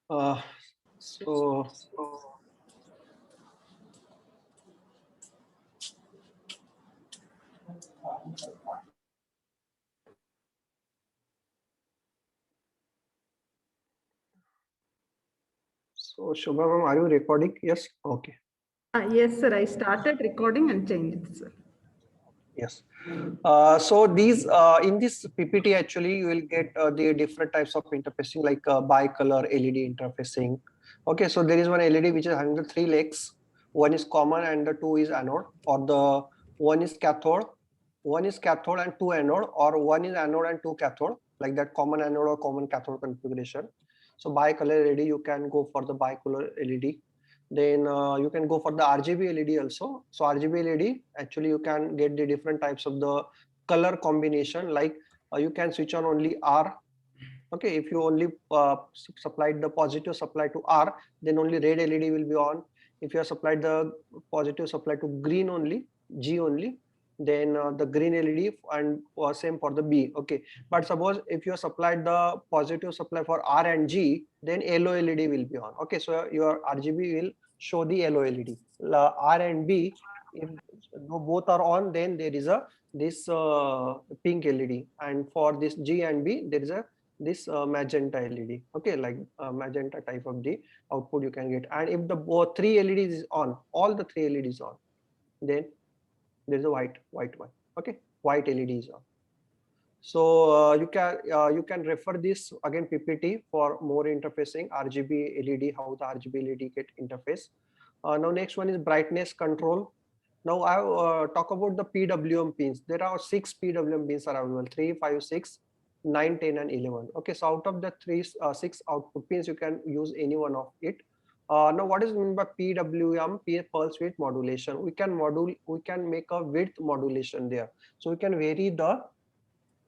Uh, so so Shubha ma'am, are you recording? Yes. Okay. Yes, sir. I started recording and changed it, sir. Yes. So these in this PPT actually you will get the different types of interfacing like bicolor LED interfacing. Okay, so there is one LED which is having the three legs. One is common and the two is anode, or the one is cathode and two anode, or one is anode and two cathode, like that common anode or common cathode configuration. So bicolor LED you can go for the bicolor LED. Then you can go for the RGB LED also. So RGB LED actually you can get the different types of the color combination, like you can switch on only R. Okay, if you only supplied the positive supply to R, then only red LED will be on. If you have supplied the positive supply to green only, G only, then the green LED, and same for the B. Okay, but suppose if you have supplied the positive supply for R and G, then yellow LED will be on. Okay, so your RGB will show the yellow LED. R and B, if both are on, then there is a this pink LED, and for this G and B there is a this magenta LED. Okay, like magenta type of the output you can get. And if the both three LEDs is on, all the three LEDs on, then there is a white one. Okay, white LED is on. So you can refer this again PPT for more interfacing RGB LED, how the RGB LED get interface. Now next one is brightness control. Now I talk about the PWM pins. There are 6 PWM pins are available: 3, 5, 6, 9, 10, and 11. Okay, so out of the 6 output pins, you can use any one of it. Now, what is meant by PWM? Pulse width modulation. We can make a width modulation there. So we can vary the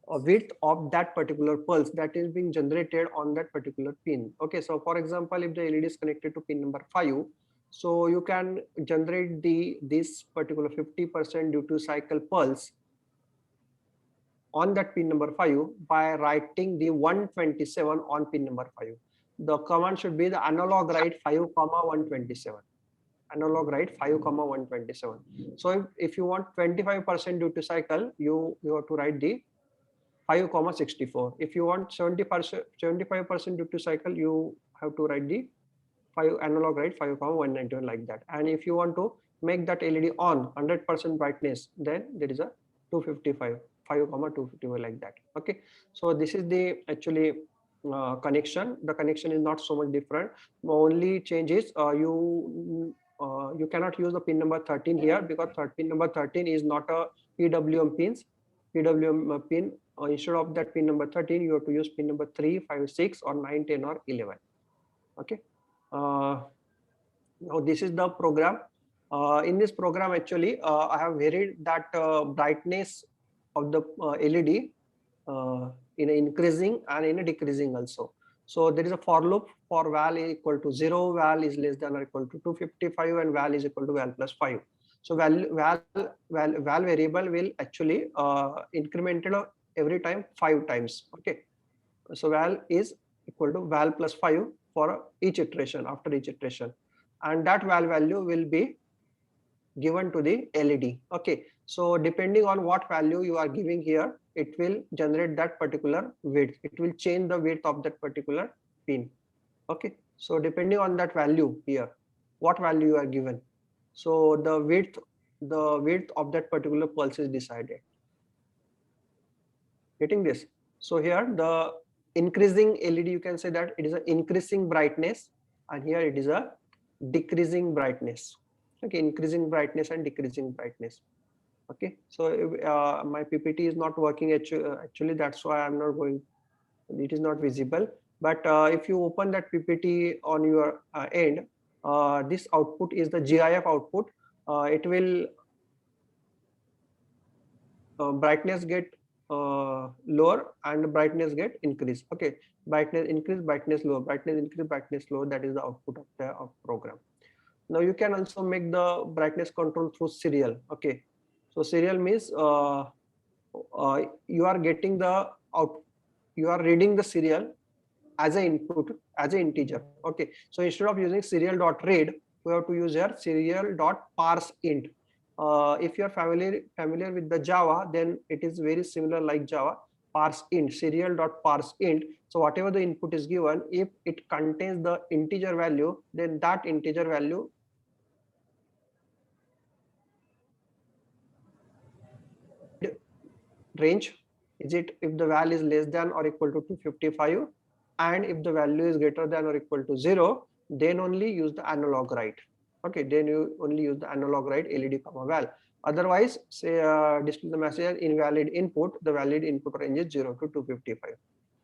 width of that particular pulse that is being generated on that particular pin. Okay, so for example, if the LED is connected to pin number 5, so you can generate this particular 50% duty cycle pulse on that pin number 5 by writing the 127 on pin number 5. The command should be the analog write 5, 127. Analog write 5, 127. So if you want 25% duty cycle, you have to write the 5,64. If you want 75% duty cycle, you have to write the 5 analog write 5,191, like that. And if you want to make that LED on 100% brightness, then there is a 255, 5,255, like that. Okay, so this is the actually connection. The connection is not so much different. The only change is you cannot use the pin number 13 here, because pin number 13 is not a PWM pin. Instead of that pin number 13, you have to use pin number 3, 5, 6, or 9, 10, or 11. Okay. Now this is the program. In this program, actually, I have varied that brightness of the LED in increasing and in decreasing also. So there is a for loop for val is equal to 0, val is less than or equal to 255, and val is equal to val plus 5. So val variable will actually incremented every time 5 times. Okay, so val is equal to val plus 5 for each iteration, after each iteration, and that val value will be given to the LED. Okay, so depending on what value you are giving here, it will generate that particular width. It will change the width of that particular pin. Okay, so depending on that value here, what value you are given, so the width of that particular pulse is decided. Getting this? So here the increasing LED, you can say that it is an increasing brightness, and here it is a decreasing brightness. Okay, increasing brightness and decreasing brightness. Okay, so my PPT is not working actually, that's why I'm not going, it is not visible. But if you open that PPT on your end, this output is the GIF output. It will brightness get lower and brightness get increase. Okay, brightness increase, brightness lower, brightness increase, brightness lower. That is the output of the program. Now you can also make the brightness control through serial. Okay, so serial means you are getting the out, you are reading the serial as an input as an integer. Okay, so instead of using serial.read, we have to use here serial.parseInt. If you are familiar with the Java, then it is very similar like Java. ParseInt, serial.parseInt. So whatever the input is given, if it contains the integer value, then that integer value range is it if the value is less than or equal to 255, and if the value is greater than or equal to 0, then only use the analog write. Okay, then you only use the analog write led comma val. Otherwise, say display the message as invalid input, the valid input range is 0 to 255.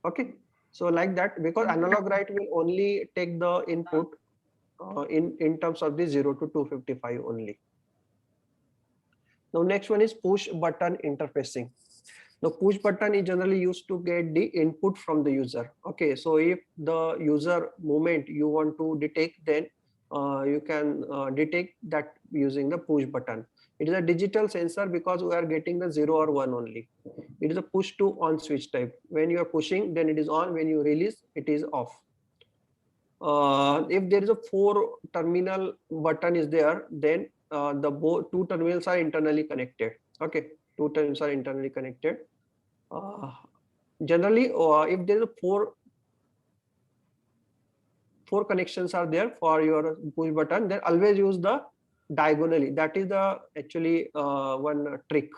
Okay, so like that, because analog write will only take the input in terms of the 0 to 255 only. Now next one is push button interfacing. The push button is generally used to get the input from the user. Okay, so if the user movement you want to detect, then you can detect that using the push button. It is a digital sensor because we are getting the 0 or 1 only. It is a push to on switch type. When you are pushing, then it is on. When you release, it is off. If there is a 4 terminal button is there, then the two terminals are internally connected. Okay, two terminals are internally connected. Generally, if there is a four connections are there for your push button, then always use the diagonally. That is the actually one trick.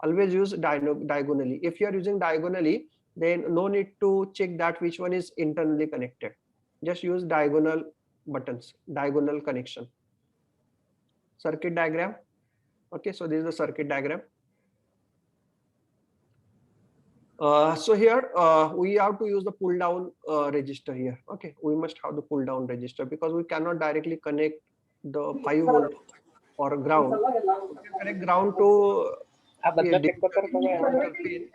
Always use diagonally. If you are using diagonally, then no need to check that which one is internally connected. Just use diagonal buttons, diagonal connection. Circuit diagram. Okay, so this is the circuit diagram. So here we have to use the pull down register here. Okay, we must have the pull down register because we cannot directly connect the 5 volt or ground. We can connect ground to a digital pin.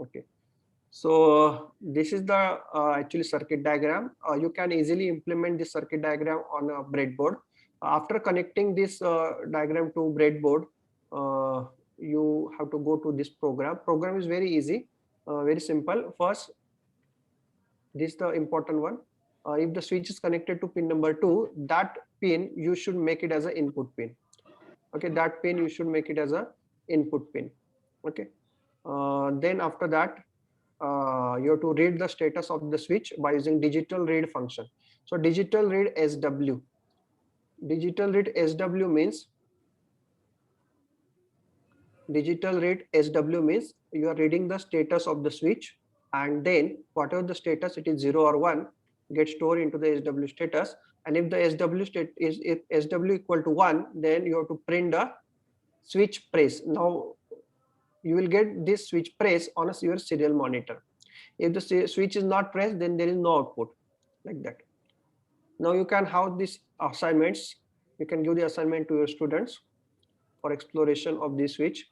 Okay, so this is the actually circuit diagram. You can easily implement this circuit diagram on a breadboard. After connecting this diagram to breadboard, you have to go to this program. Program is very easy, very simple. First, this is the important one. If the switch is connected to pin number 2, that pin you should make it as an input pin. Okay, that pin you should make it as a input pin. Okay, then after that, you have to read the status of the switch by using digital read function. So digital read SW. Digital read SW means you are reading the status of the switch, and then whatever the status, it is 0 or 1, gets stored into the SW status. And if the SW state is if SW equal to 1, then you have to print the switch press. Now you will get this switch press on your serial monitor. If the switch is not pressed, then there is no output, like that. Now you can have these assignments. You can give the assignment to your students for exploration of this switch.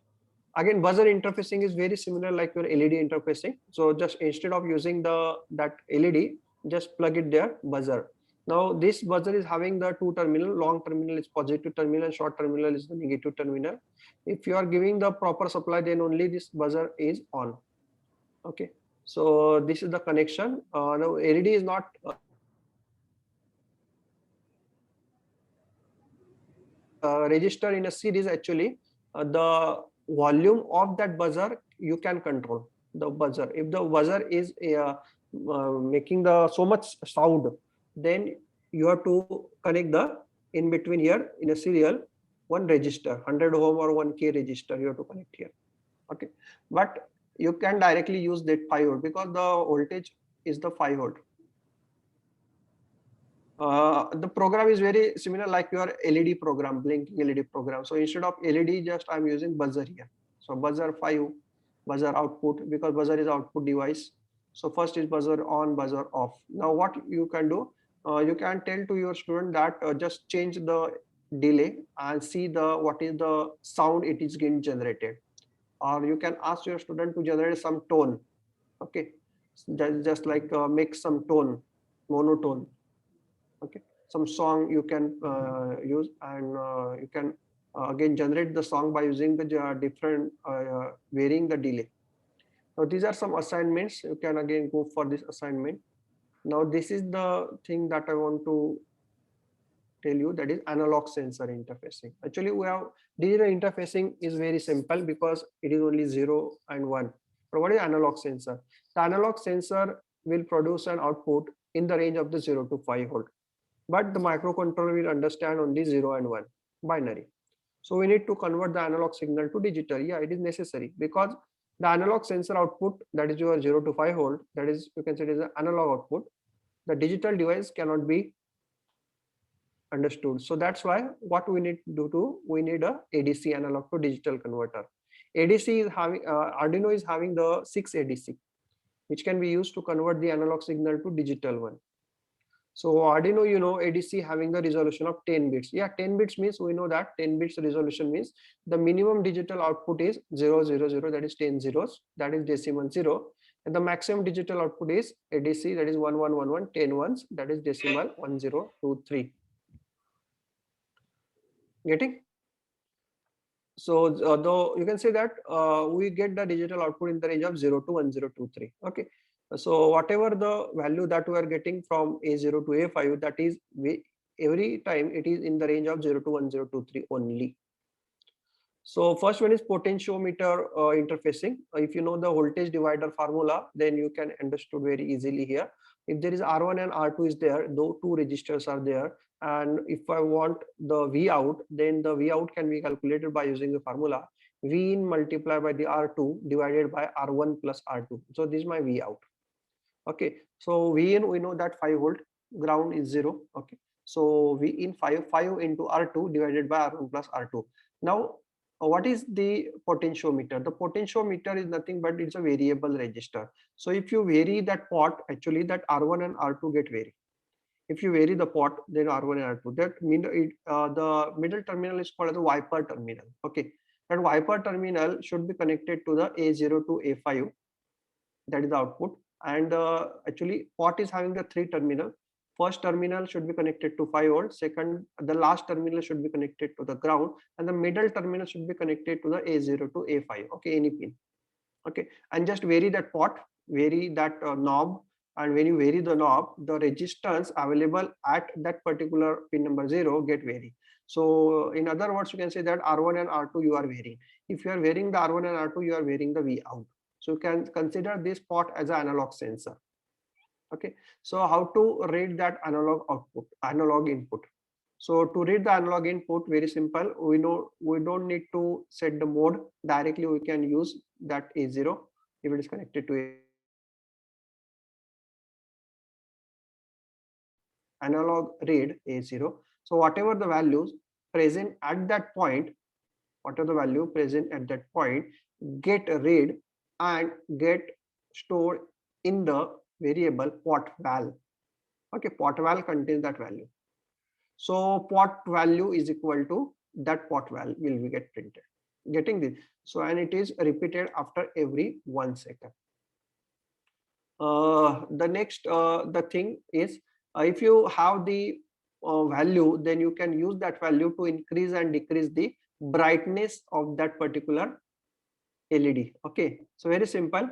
Again, buzzer interfacing is very similar like your LED interfacing. So just instead of using that LED, just plug it there, buzzer. Now this buzzer is having the two terminal. Long terminal is positive terminal and short terminal is the negative terminal. If you are giving the proper supply, then only this buzzer is on. Okay, so this is the connection. Now LED is not register in a series. Actually, the volume of that buzzer you can control the buzzer. If the buzzer is making the so much sound, then you have to connect the in between here in a serial one register, 100 ohm or 1K register you have to connect here. Okay, but you can directly use that 5 volt because the voltage is the 5 volt. The program is very similar like your LED program, blinking LED program. So instead of LED, just I'm using buzzer here. So buzzer 5, buzzer output, because buzzer is output device. So first is buzzer on, buzzer off. Now what you can do, you can tell to your student that just change the delay and see what is the sound it is getting generated. Or you can ask your student to generate some tone. Okay, just like make some tone, monotone. Okay, some song you can use, and you can again generate the song by using the different varying the delay. Now these are some assignments. You can again go for this assignment. Now this is the thing that I want to tell you, that is analog sensor interfacing. Actually we have digital interfacing is very simple because it is only 0 and 1. But what is analog sensor? The analog sensor will produce an output in the range of the 0 to 5 volt, but the microcontroller will understand only 0 and 1 binary. So we need to convert the analog signal to digital. Yeah, it is necessary because the analog sensor output, that is your 0 to 5 volt, that is, you can say it is an analog output. The digital device cannot be understood. So that's why what we need to do, we need a ADC, analog to digital converter. ADC is having Arduino is having the 6 ADC, which can be used to convert the analog signal to digital one. So Arduino, you know, ADC having the resolution of 10 bits. Yeah, 10 bits means we know that 10 bits resolution means the minimum digital output is 000, that is 10 zeros, that is decimal 0, and the maximum digital output is ADC, that is 1111, 10 ones, that is decimal 1023. Getting? So though you can say that we get the digital output in the range of 0 to 1023. Okay, so whatever the value that we are getting from A0 to A5, that is every time it is in the range of 0 to 1023 only. So first one is potentiometer interfacing. If you know the voltage divider formula, then you can understood very easily here. If there is R1 and R2 is there, though two resistors are there, and if I want the V out, then the V out can be calculated by using the formula V in multiplied by the R2 divided by R1 plus R2. So this is my V out. Okay, so V in, we know that 5 volt, ground is 0. Okay, so V in 5 into R2 divided by R1 plus R2. Now what is the potentiometer? The potentiometer is nothing but it's a variable resistor. So if you vary that pot, actually that R1 and R2 get vary. If you vary the pot, then R1 and R2, that mean the middle terminal is called as a wiper terminal. Okay, that wiper terminal should be connected to the A0 to A5, that is the output. And actually pot is having the 3 terminal. First terminal should be connected to 5 volt, second, the last terminal should be connected to the ground, and the middle terminal should be connected to the A0 to A5. Okay, any pin. Okay, and just vary that pot, vary that knob, and when you vary the knob, the resistance available at that particular pin number 0 get vary. So in other words, you can say that R1 and R2 you are varying. If you are varying the R1 and R2, you are varying the V out. So you can consider this pot as an analog sensor. Okay, so how to read that analog output, analog input? So to read the analog input, very simple. We know we don't need to set the mode directly. We can use that A0 if it is connected to analog read A0. So whatever the values present at that point, whatever the value present at that point, get read and get stored in the variable pot val. Okay, pot val contains that value. So pot value is equal to that pot val will be get printed. Getting this? So and it is repeated after every 1 second. The next the thing is if you have the value, then you can use that value to increase and decrease the brightness of that particular LED. Okay, so very simple.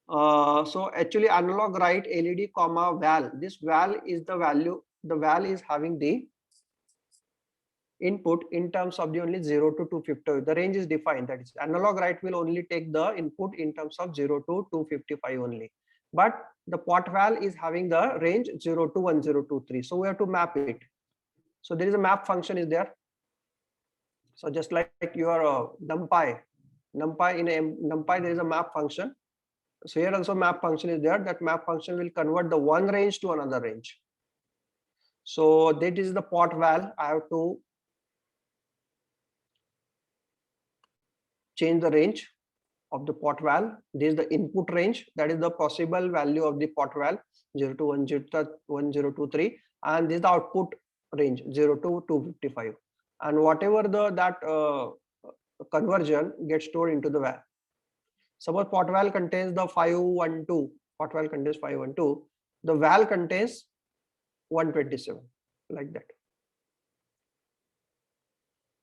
So actually analog write LED comma val. This val is the value. The val is having the input in terms of the only 0 to 250. The range is defined. That is analog write will only take the input in terms of 0 to 255 only. But the pot val is having the range 0 to 1023. So we have to map it. So there is a map function is there. So just like your numpy in numpy there is a map function. So here also map function is there. That map function will convert the one range to another range. So that is the pot val. I have to change the range of the pot val. This is the input range. That is the possible value of the pot val 0 to 1023, and this is the output range 0 to 255. And whatever that conversion gets stored into the val. Suppose pot val contains the 512. Pot val contains 512. The val contains 127, like that.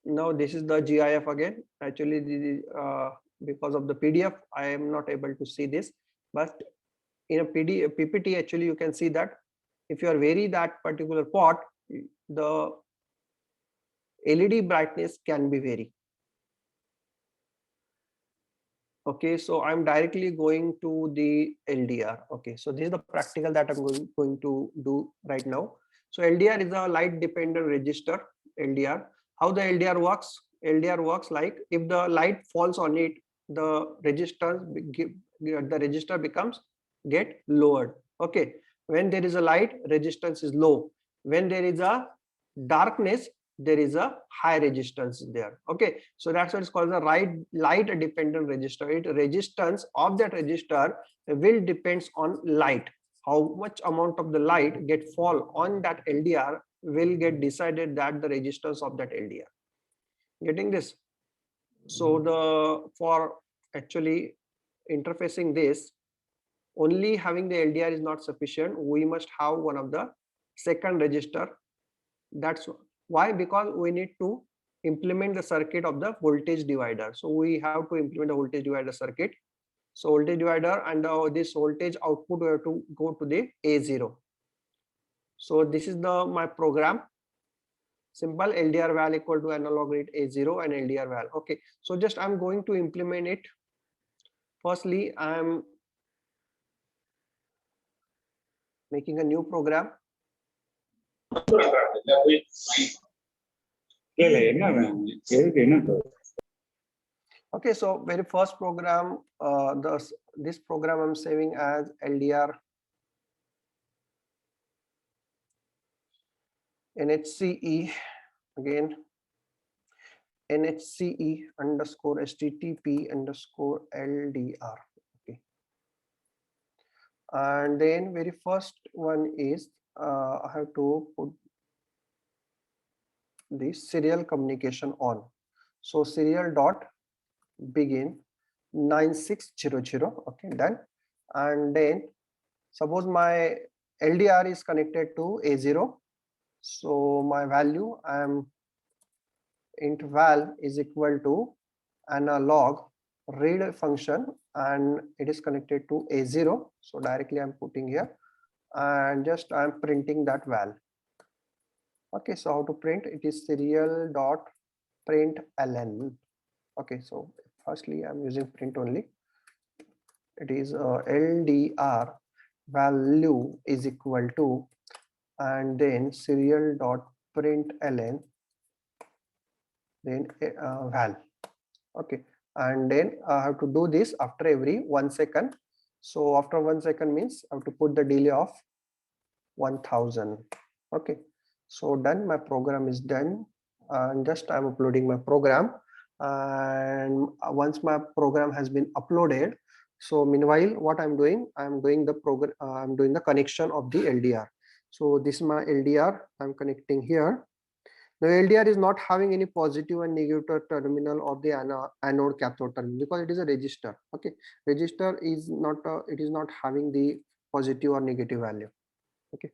Now this is the GIF again. Actually, this is, because of the PDF, I am not able to see this, but in a PPT, actually you can see that if you are vary that particular pot, the LED brightness can be vary. Okay, so I'm directly going to the LDR. Okay, so this is the practical that I'm going to do right now. So LDR is a light dependent register. LDR. How the LDR works? LDR works like if the light falls on it, the register becomes get lowered. Okay, when there is a light, resistance is low. When there is a darkness, there is a high resistance there. Okay, so that's what it's called the light dependent resistor. Resistance of that resistor will depends on light. How much amount of the light get fall on that LDR will get decided that the resistance of that LDR. Getting this? So the for actually interfacing this, only having the LDR is not sufficient. We must have one of the second resistor. That's why, because we need to implement the circuit of the voltage divider. So we have to implement the voltage divider circuit. So voltage divider and this voltage output we have to go to the A0. So this is the my program. Simple LDR val equal to analog read A0 and LDR val. Okay, so just I'm going to implement it. Firstly, I'm making a new program. Okay, so very first program, this program I'm saving as LDR NHCE again, NHCE underscore HTTP underscore LDR. Okay, and then very first one is I have to put the serial communication on. So serial dot begin 9600. Okay, done. And then suppose my LDR is connected to A0. So my value I'm int val is equal to analog read function, and it is connected to A0. So directly I'm putting here and just I'm printing that val. Okay, so how to print it is serial dot print ln. Okay, so firstly I'm using print only. It is LDR value is equal to, and then serial dot print ln, then val. Okay, and then I have to do this after every 1 second. So after 1 second means I have to put the delay of 1000. Okay, so done, my program is done, and just I'm uploading my program. And once my program has been uploaded, so meanwhile what I'm doing the program, I'm doing the connection of the LDR. So this is my LDR, I'm connecting here. The LDR is not having any positive and negative terminal of the anode cathode terminal because it is a register. Okay, register is not it is not having the positive or negative value. Okay,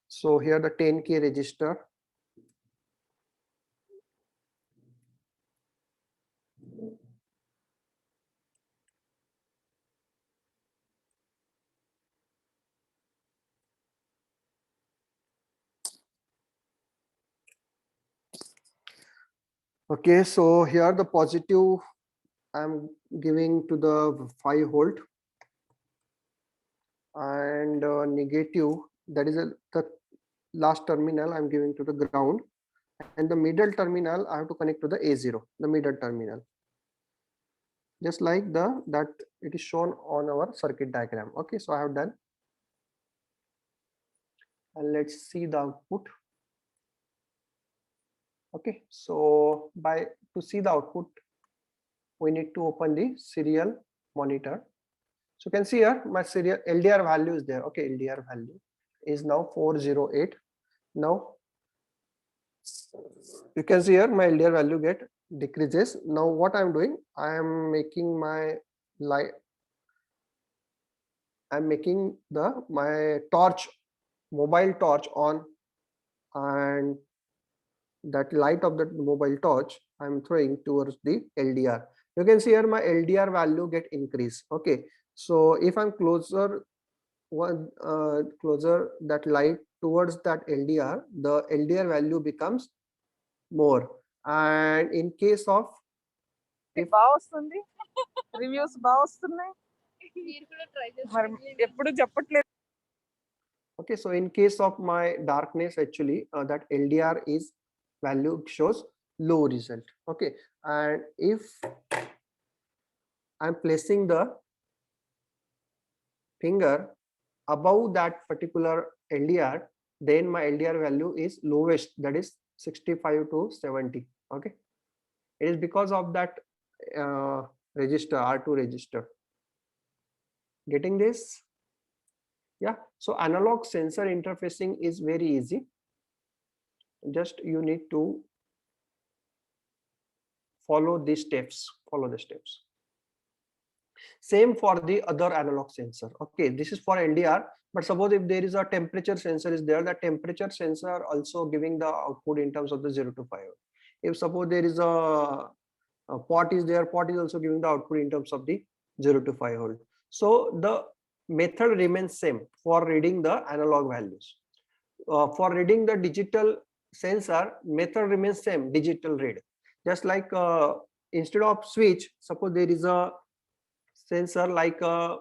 so here the 10K register. Okay, so here the positive I'm giving to the 5 volt, and negative, that is the last terminal I'm giving to the ground, and the middle terminal I have to connect to the A0, the middle terminal, just like that it is shown on our circuit diagram. Okay, so I have done, and let's see the output. Okay, so to see the output, we need to open the serial monitor. So you can see here my serial LDR value is there. Okay, LDR value is now 408. Now you can see here my LDR value get decreases. Now what I'm doing, I am making my light, I'm making my torch mobile torch on, and that light of the mobile torch I'm throwing towards the LDR. You can see here my LDR value get increased. Okay, so if I'm closer closer that light towards that LDR, the LDR value becomes more. And in case of బాగా వస్తుంది reviews బాగా వస్తున్నాయి మరి ఎప్పుడు చెప్పట్లేదు. okay, so in case of my darkness, actually that LDR is value shows low result. Okay, and if I'm placing the finger above that particular LDR, then my LDR value is lowest, that is 65 to 70. Okay, it is because of that register, R2 register. Getting this? Yeah, so analog sensor interfacing is very easy. Just you need to follow the steps. Same for the other analog sensor. Okay, this is for LDR, but suppose if there is a temperature sensor is there, that temperature sensor also giving the output in terms of the 0 to 5. If suppose there is a pot is there, pot is also giving the output in terms of the 0 to 5 volt. So the method remains same for reading the analog values. For reading the digital sensor, method remains same, digital read. Just like instead of switch, suppose there is a sensor like a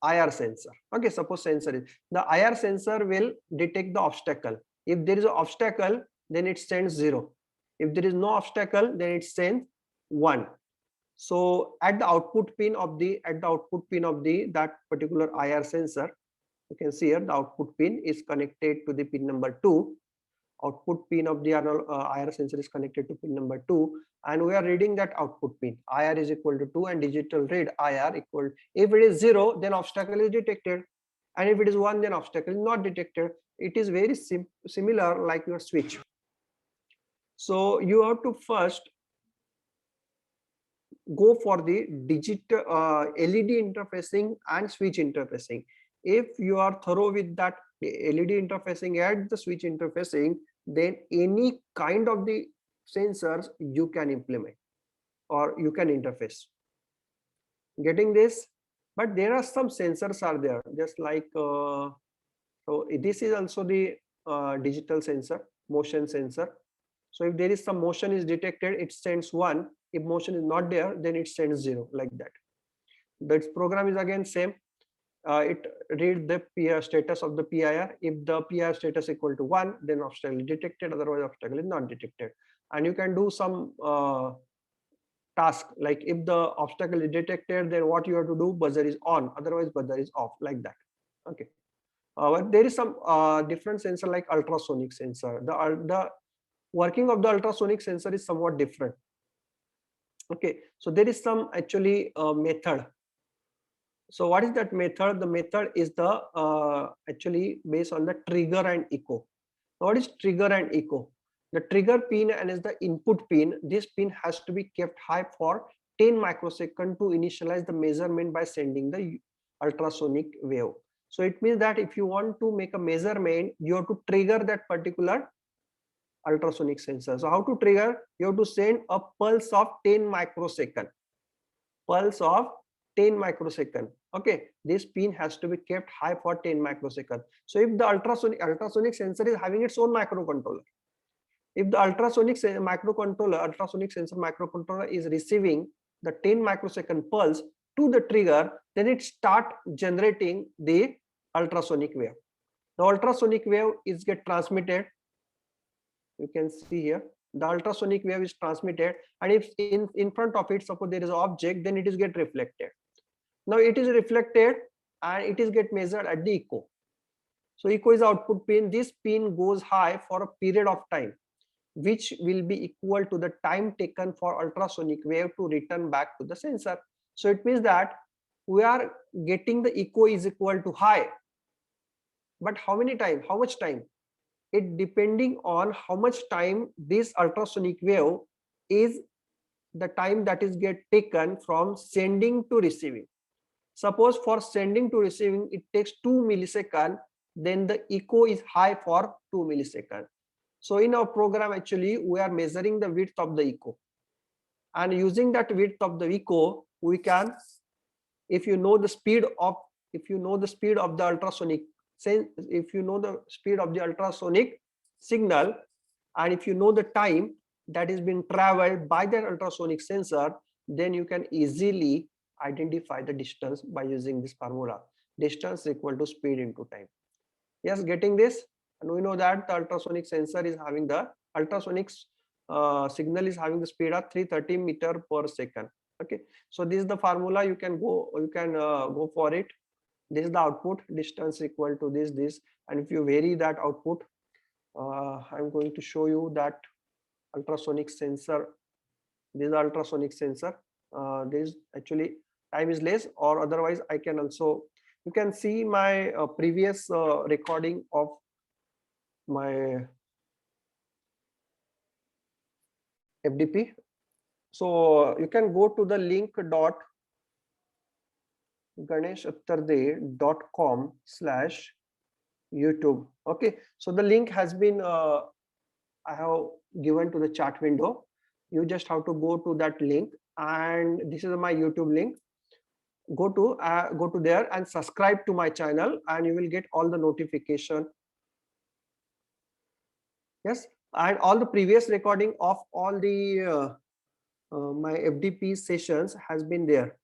IR sensor. Okay, suppose sensor is the IR sensor will detect the obstacle. If there is an obstacle, then it sends 0. If there is no obstacle, then it sends 1. So at the output pin of the that particular IR sensor, you can see here the output pin is connected to the pin number 2. Output pin of the IR sensor is connected to pin number 2, and we are reading that output pin. IR is equal to 2 and digital read IR equal, if it is 0, then obstacle is detected, and if it is 1, then obstacle is not detected. It is very similar like your switch. So you have to first go for the digital LED interfacing and switch interfacing. If you are thorough with that LED interfacing and the switch interfacing, then any kind of the sensors you can implement or you can interface. Getting this? But there are some sensors are there, just like so this is also the digital sensor, motion sensor. So if there is some motion is detected, it sends 1. If motion is not there, then it sends 0, like that. That program is again same. It reads the PIR status of the PIR. If the PIR status equal to 1, then obstacle is detected, otherwise obstacle is not detected. And you can do some task, like if the obstacle is detected, then what you have to do, buzzer is on, otherwise buzzer is off, like that. Okay. But there is some different sensor like ultrasonic sensor. The working of the ultrasonic sensor is somewhat different. Okay, so there is some actually method. So what is that method? The method is the actually based on the trigger and echo. What is trigger and echo? The trigger pin and is the input pin. This pin has to be kept high for 10 microseconds to initialize the measurement by sending the ultrasonic wave. So it means that if you want to make a measurement, you have to trigger that particular ultrasonic sensor. So how to trigger? You have to send a pulse of 10 microsecond. Pulse of 10 microsecond. Okay, this pin has to be kept high for 10 microsecond. So if the ultrasonic sensor is having its own microcontroller, if the ultrasonic sensor microcontroller is receiving the 10 microsecond pulse to the trigger, then it start generating the ultrasonic wave. The ultrasonic wave is get transmitted. You can see here the ultrasonic wave is transmitted, and if in front of it, suppose there is an object, then it is get reflected. Now it is reflected and it is get measured at the echo. So echo is output pin. This pin goes high for a period of time, which will be equal to the time taken for ultrasonic wave to return back to the sensor. So it means that we are getting the echo is equal to high, but how many time, how much time? It depending on how much time this ultrasonic wave is, the time that is get taken from sending to receiving. Suppose for sending to receiving it takes 2 milliseconds, then the echo is high for 2 milliseconds. So in our program, actually, we are measuring the width of the echo, and using that width of the echo, we can, if you know the speed of the ultrasonic, if you know the speed of the ultrasonic signal, and if you know the time that is being traveled by that ultrasonic sensor, then you can easily identify the distance by using this formula. Distance equal to speed into time. Yes, getting this? And we know that the ultrasonic sensor is having the ultrasonic signal is having the speed of 330 meter per second. Okay, so this is the formula. You can go for it. This is the output, distance equal to this, and if you vary that output, I'm going to show you that ultrasonic sensor. This is the ultrasonic sensor. This actually time is less, or otherwise I can also, you can see my previous recording of my FDP. So you can go to the link .ganeshattarde.com/YouTube. Okay, so the link has been I have given to the chat window. You just have to go to that link, and this is my YouTube link. Go to there and subscribe to my channel, and you will get all the notification. Yes, and all the previous recording of all the my FDP sessions has been there.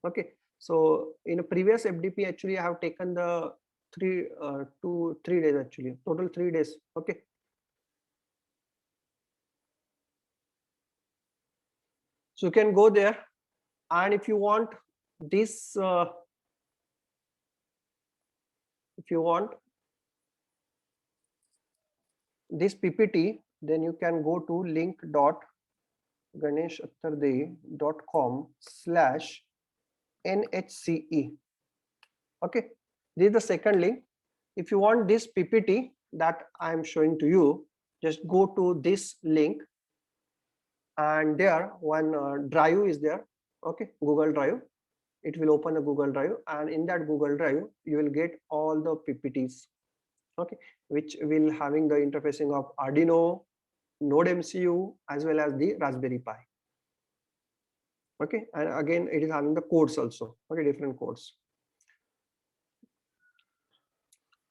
Okay, so in a previous FDP, actually I have taken the 3 days, actually total 3 days. Okay, so you can go there, and if you want this if you want this PPT, then you can go to link.ganeshattarde.com/NHCE. Okay, this is the second link. If you want this PPT that I am showing to you, just go to this link, and there one drive is there. Okay, Google Drive. It will open a Google Drive, and in that Google Drive you will get all the PPTs. Okay, which will having the interfacing of Arduino, Node MCU, as well as the Raspberry Pi. Okay, and again it is having the codes also. Okay, different codes.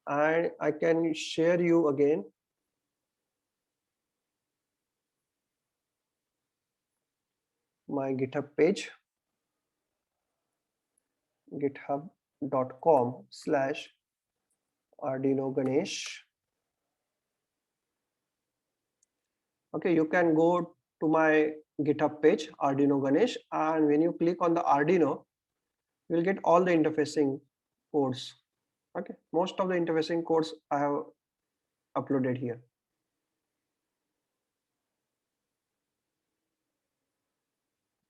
And I can share you again my GitHub page, github.com/Arduino Ganesh. Okay, you can go to my GitHub page, Arduino Ganesh, and when you click on the Arduino, you will get all the interfacing codes. Okay, most of the interfacing codes I have uploaded here.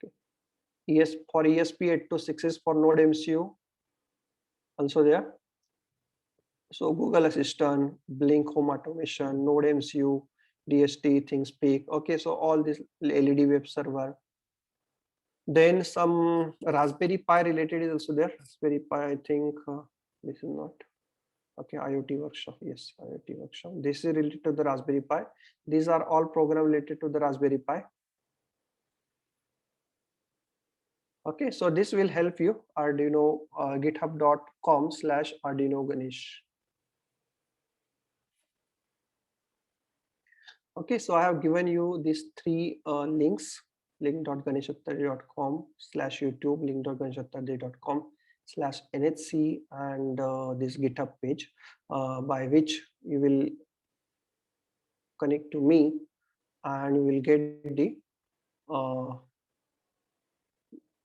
Okay. For ESP8266 for Node MCU, also there. So Google Assistant, Blink Home Automation, Node MCU, DST, ThingSpeak. Okay, so all this LED web server. Then some Raspberry Pi related is also there. Raspberry Pi, I think this is not. Okay, IoT workshop. Yes, IoT workshop. This is related to the Raspberry Pi. These are all programs related to the Raspberry Pi. Okay, so this will help you. Arduino, github.com/Arduino Ganesh. Okay, so I have given you these 3 links: link.ganeshattarde.com/YouTube, link.ganeshattarde.com/NHC, and this GitHub page, by which you will connect to me, and you will get the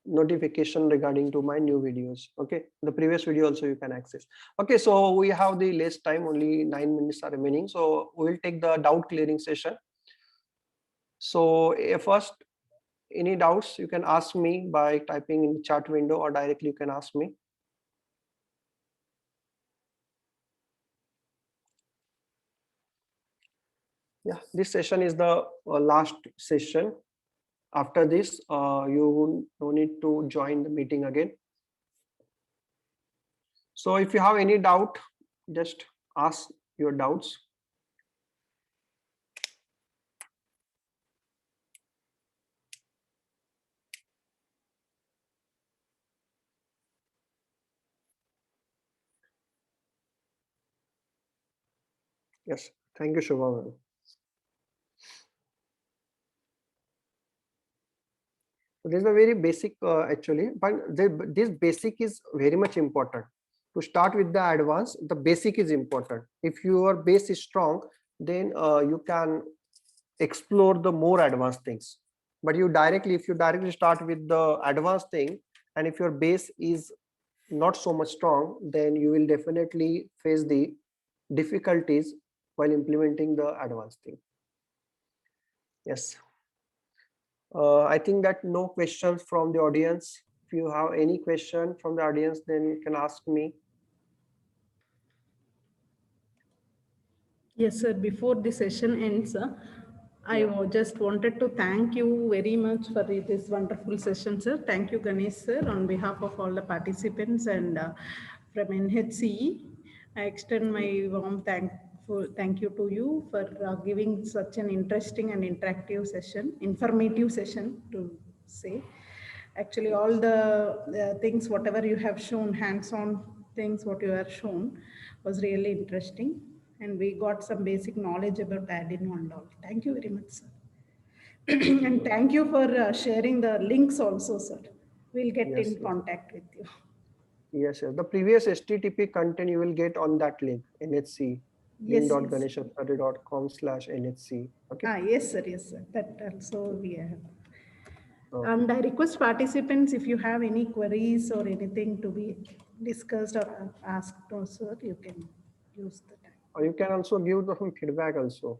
notification regarding to my new videos. Okay, the previous video also you can access. Okay, so we have the less time, only 9 minutes are remaining, so we will take the doubt clearing session. So first, any doubts you can ask me by typing in the chat window, or directly you can ask me. Yeah, this session is the last session. After this, you no need to join the meeting again. So if you have any doubt, just ask your doubts. Yes, thank you, Shubha ma'am. So this is a very basic actually, but this basic is very much important. To start with the advanced, the basic is important. If your base is strong, then you can explore the more advanced things. But if you directly start with the advanced thing, and if your base is not so much strong, then you will definitely face the difficulties while implementing the advanced thing. Yes. I think that no questions from the audience. If you have any question from the audience, then you can ask me. Yes, sir. Before the session ends, just wanted to thank you very much for this wonderful session, sir. Thank you, Ganesh, sir, on behalf of all the participants and from NHCE. I extend my warm thank you to you for giving such an interesting and interactive session, informative session to say. Actually, all the things, whatever you have shown, hands-on things, what you have shown was really interesting. And we got some basic knowledge about Arduino and all. Thank you very much, sir. And thank you for sharing the links also, sir. We'll get Yes, in yes. contact with you. Yes, yes. The previous HTTP content you will get on that link, NHC, Yes, yes. link.ganeshathare.com/NHC. Okay. Yes, sir. Yes, sir. That also we have. Okay. And I request participants, if you have any queries or anything to be discussed or asked, sir, you can use the time. Or you can also give some feedback also.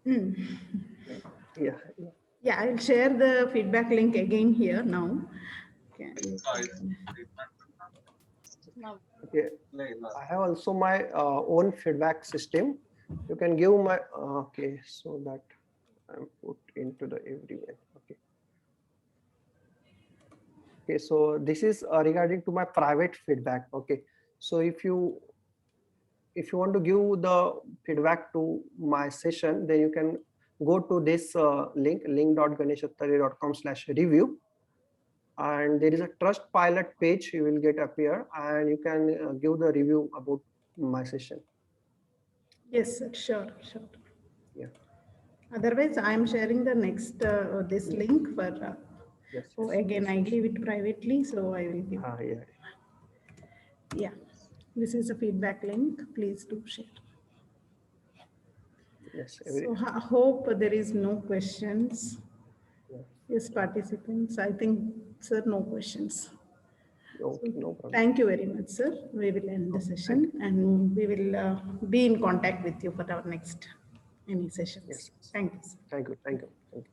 Hmm. Yeah, yeah. Yeah, I'll share the feedback link again here now. Okay. Okay. I have also my own feedback system. You can give my okay, so that I'm put into the everywhere. Okay. Okay, so this is regarding to my private feedback. Okay, so if you want to give the feedback to my session, then you can go to this link.ganeshathare.com/review, and there is a trust pilot page you will get appear, and you can give the review about my session. Yes, sir. Sure, sure. Yeah. Otherwise, I am sharing the next this link for. Yes. Oh, Yes. again, I gave it privately, so I will give. Yeah. Yeah, this is a feedback link. Please do share. Yes. So I hope there is no questions. Yeah. Yes, participants. I think, sir, no questions. Okay, no problem. Thank you very much, sir. We will end the session and we will be in contact with you for our next any sessions. Yes. Thank you, sir. Thank you. Thank you. Thank you.